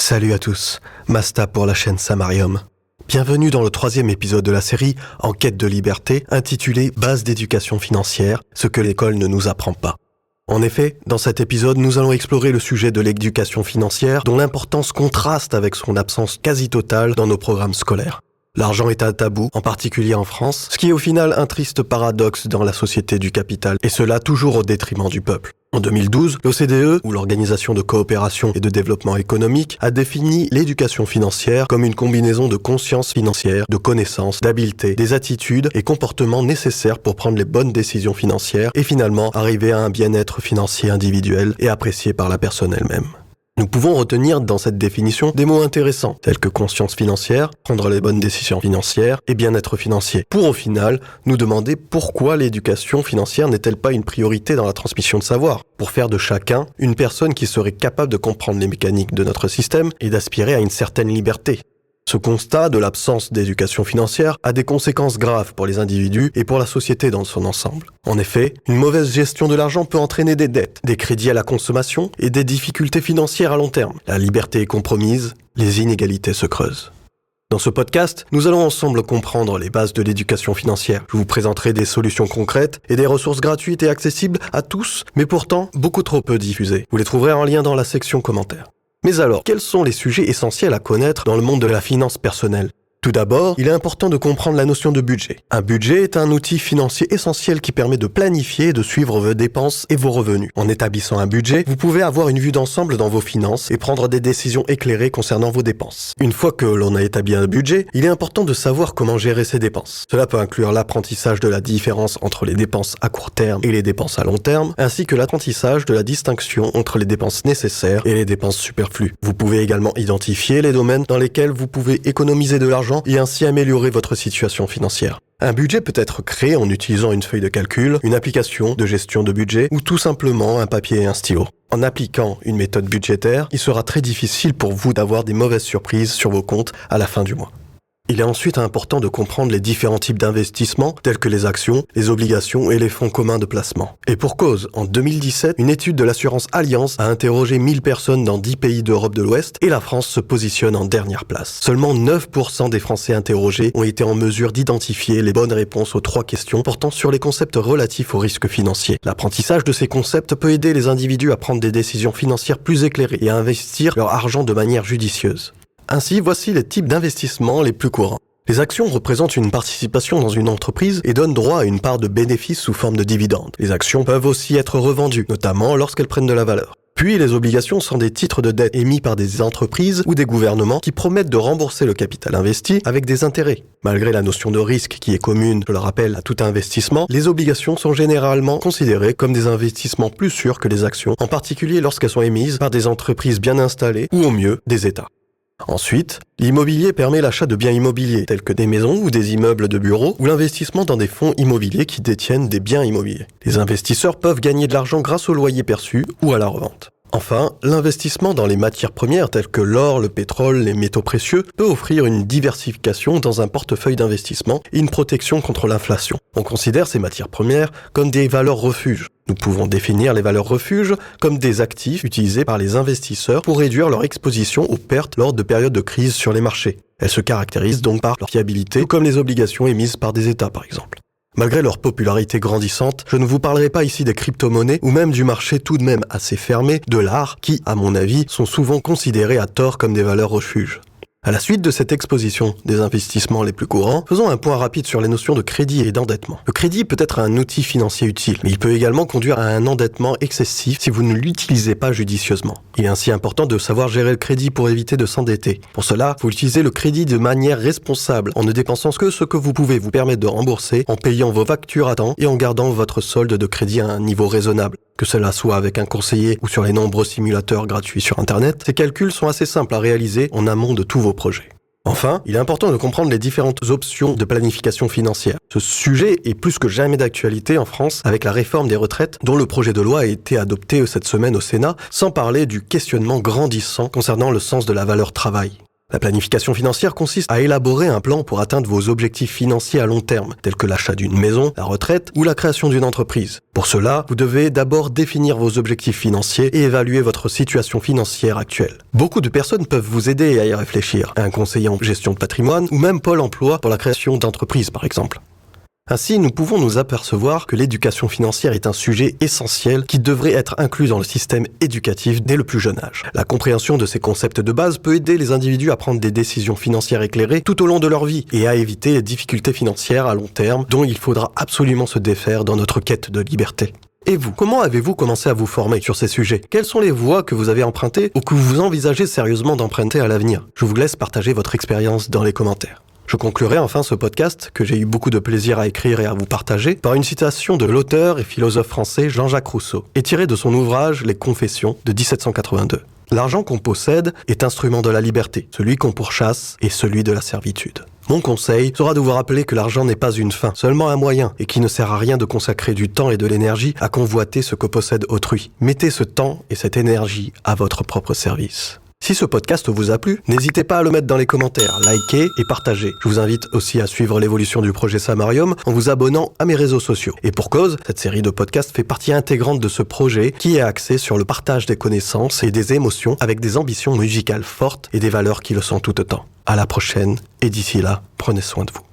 Salut à tous, Masta pour la chaîne Samarium. Bienvenue dans le 3e épisode de la série En quête de liberté, intitulé Base d'éducation financière, ce que l'école ne nous apprend pas. En effet, dans cet épisode, nous allons explorer le sujet de l'éducation financière dont l'importance contraste avec son absence quasi totale dans nos programmes scolaires. L'argent est un tabou, en particulier en France, ce qui est au final un triste paradoxe dans la société du capital, et cela toujours au détriment du peuple. En 2012, l'OCDE, ou l'Organisation de coopération et de développement économique, a défini l'éducation financière comme une combinaison de conscience financière, de connaissances, d'habiletés, des attitudes et comportements nécessaires pour prendre les bonnes décisions financières et finalement arriver à un bien-être financier individuel et apprécié par la personne elle-même. Nous pouvons retenir dans cette définition des mots intéressants, tels que conscience financière, prendre les bonnes décisions financières et bien-être financier, pour au final nous demander pourquoi l'éducation financière n'est-elle pas une priorité dans la transmission de savoir, pour faire de chacun une personne qui serait capable de comprendre les mécaniques de notre système et d'aspirer à une certaine liberté. Ce constat de l'absence d'éducation financière a des conséquences graves pour les individus et pour la société dans son ensemble. En effet, une mauvaise gestion de l'argent peut entraîner des dettes, des crédits à la consommation et des difficultés financières à long terme. La liberté est compromise, les inégalités se creusent. Dans ce podcast, nous allons ensemble comprendre les bases de l'éducation financière. Je vous présenterai des solutions concrètes et des ressources gratuites et accessibles à tous, mais pourtant beaucoup trop peu diffusées. Vous les trouverez en lien dans la section commentaires. Mais alors, quels sont les sujets essentiels à connaître dans le monde de la finance personnelle ? Tout d'abord, il est important de comprendre la notion de budget. Un budget est un outil financier essentiel qui permet de planifier et de suivre vos dépenses et vos revenus. En établissant un budget, vous pouvez avoir une vue d'ensemble dans vos finances et prendre des décisions éclairées concernant vos dépenses. Une fois que l'on a établi un budget, il est important de savoir comment gérer ses dépenses. Cela peut inclure l'apprentissage de la différence entre les dépenses à court terme et les dépenses à long terme, ainsi que l'apprentissage de la distinction entre les dépenses nécessaires et les dépenses superflues. Vous pouvez également identifier les domaines dans lesquels vous pouvez économiser de l'argent et ainsi améliorer votre situation financière. Un budget peut être créé en utilisant une feuille de calcul, une application de gestion de budget ou tout simplement un papier et un stylo. En appliquant une méthode budgétaire, il sera très difficile pour vous d'avoir des mauvaises surprises sur vos comptes à la fin du mois. Il est ensuite important de comprendre les différents types d'investissements tels que les actions, les obligations et les fonds communs de placement. Et pour cause, en 2017, une étude de l'assurance Allianz a interrogé 1000 personnes dans 10 pays d'Europe de l'Ouest et la France se positionne en dernière place. Seulement 9% des Français interrogés ont été en mesure d'identifier les bonnes réponses aux 3 questions portant sur les concepts relatifs aux risques financiers. L'apprentissage de ces concepts peut aider les individus à prendre des décisions financières plus éclairées et à investir leur argent de manière judicieuse. Ainsi, voici les types d'investissements les plus courants. Les actions représentent une participation dans une entreprise et donnent droit à une part de bénéfices sous forme de dividendes. Les actions peuvent aussi être revendues, notamment lorsqu'elles prennent de la valeur. Puis les obligations sont des titres de dette émis par des entreprises ou des gouvernements qui promettent de rembourser le capital investi avec des intérêts. Malgré la notion de risque qui est commune, je le rappelle, à tout investissement, les obligations sont généralement considérées comme des investissements plus sûrs que les actions, en particulier lorsqu'elles sont émises par des entreprises bien installées ou au mieux des États. Ensuite, l'immobilier permet l'achat de biens immobiliers, tels que des maisons ou des immeubles de bureaux, ou l'investissement dans des fonds immobiliers qui détiennent des biens immobiliers. Les investisseurs peuvent gagner de l'argent grâce au loyer perçu ou à la revente. Enfin, l'investissement dans les matières premières telles que l'or, le pétrole, les métaux précieux peut offrir une diversification dans un portefeuille d'investissement et une protection contre l'inflation. On considère ces matières premières comme des valeurs refuges. Nous pouvons définir les valeurs refuges comme des actifs utilisés par les investisseurs pour réduire leur exposition aux pertes lors de périodes de crise sur les marchés. Elles se caractérisent donc par leur fiabilité, comme les obligations émises par des États par exemple. Malgré leur popularité grandissante, je ne vous parlerai pas ici des crypto-monnaies ou même du marché tout de même assez fermé de l'art qui, à mon avis, sont souvent considérés à tort comme des valeurs refuges. À la suite de cette exposition des investissements les plus courants, faisons un point rapide sur les notions de crédit et d'endettement. Le crédit peut être un outil financier utile, mais il peut également conduire à un endettement excessif si vous ne l'utilisez pas judicieusement. Il est ainsi important de savoir gérer le crédit pour éviter de s'endetter. Pour cela, il faut utiliser le crédit de manière responsable, en ne dépensant que ce que vous pouvez vous permettre de rembourser, en payant vos factures à temps et en gardant votre solde de crédit à un niveau raisonnable. Que cela soit avec un conseiller ou sur les nombreux simulateurs gratuits sur Internet, ces calculs sont assez simples à réaliser en amont de tous vos projets. Enfin, il est important de comprendre les différentes options de planification financière. Ce sujet est plus que jamais d'actualité en France avec la réforme des retraites dont le projet de loi a été adopté cette semaine au Sénat, sans parler du questionnement grandissant concernant le sens de la valeur travail. La planification financière consiste à élaborer un plan pour atteindre vos objectifs financiers à long terme, tels que l'achat d'une maison, la retraite ou la création d'une entreprise. Pour cela, vous devez d'abord définir vos objectifs financiers et évaluer votre situation financière actuelle. Beaucoup de personnes peuvent vous aider à y réfléchir, un conseiller en gestion de patrimoine ou même Pôle emploi pour la création d'entreprises par exemple. Ainsi, nous pouvons nous apercevoir que l'éducation financière est un sujet essentiel qui devrait être inclus dans le système éducatif dès le plus jeune âge. La compréhension de ces concepts de base peut aider les individus à prendre des décisions financières éclairées tout au long de leur vie et à éviter les difficultés financières à long terme dont il faudra absolument se défaire dans notre quête de liberté. Et vous, comment avez-vous commencé à vous former sur ces sujets? Quelles sont les voies que vous avez empruntées ou que vous envisagez sérieusement d'emprunter à l'avenir? Je vous laisse partager votre expérience dans les commentaires. Je conclurai enfin ce podcast, que j'ai eu beaucoup de plaisir à écrire et à vous partager, par une citation de l'auteur et philosophe français Jean-Jacques Rousseau, et tirée de son ouvrage Les Confessions de 1782. L'argent qu'on possède est instrument de la liberté, celui qu'on pourchasse est celui de la servitude. Mon conseil sera de vous rappeler que l'argent n'est pas une fin, seulement un moyen, et qu'il ne sert à rien de consacrer du temps et de l'énergie à convoiter ce que possède autrui. Mettez ce temps et cette énergie à votre propre service. Si ce podcast vous a plu, n'hésitez pas à le mettre dans les commentaires, liker et partager. Je vous invite aussi à suivre l'évolution du projet Samarium en vous abonnant à mes réseaux sociaux. Et pour cause, cette série de podcasts fait partie intégrante de ce projet qui est axé sur le partage des connaissances et des émotions avec des ambitions musicales fortes et des valeurs qui le sont tout autant. À la prochaine et d'ici là, prenez soin de vous.